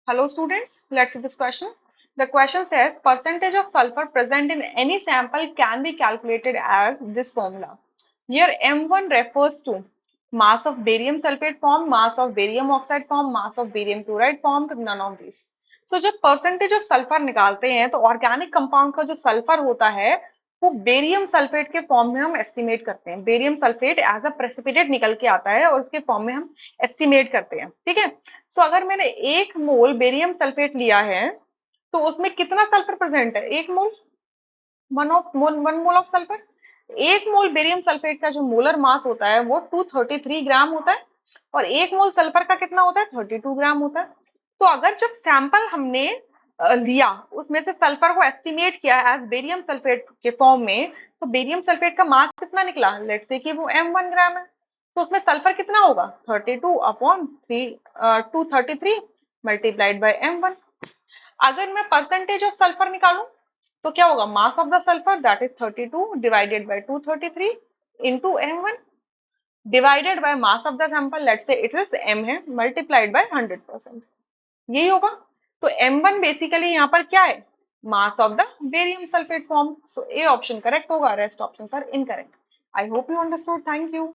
Hello students, let's see this question. The question says percentage of sulfur present in any sample can be calculated as this formula. Here M1 refers to mass of barium sulfate formed, mass of barium oxide formed, mass of barium chloride formed, none of these. So जब percentage of sulfur निकालते हैं तो organic compound का जो sulfur होता है वो barium sulphate के फॉर्म में हम एस्टिमेट करते हैं। Barium sulphate as a precipitate निकल के आता है और उसके फॉर्म में हम एस्टिमेट करते हैं। ठीक है, सो अगर मैंने 1 मोल बेरियम सल्फेट लिया है तो उसमें कितना सल्फर प्रेजेंट है? 1 मोल, 1 mole of sulphur. 1 mole barium sulphate का जो मोलर मास होता है वो 233 ग्राम होता है और 1 मोल सल्फर का कितना होता है? 32 ग्राम होता है। तो अगर जब सैंपल हमने लिया उसमें से सल्फर को एस्टिमेट किया एज बेरियम सल्फेट के फॉर्म में, तो बेरियम सल्फेट का मास कितना निकला? लेट्स से कि वो M1 ग्राम है, तो उसमें सल्फर कितना होगा? 233 मल्टीप्लाइड बाय M1। अगर मैं परसेंटेज ऑफ सल्फर निकालूं तो क्या होगा? मास of the sulphur that is 32 divided by 233 into M1 divided by mass of the sample, let's say it is M है, मल्टीप्लाइड बाय 100%। यही होगा। तो M1 बेसिकली यहाँ पर क्या है? Mass of the barium sulphate form. So A option correct होगा, rest option are incorrect. I hope you understood. Thank you.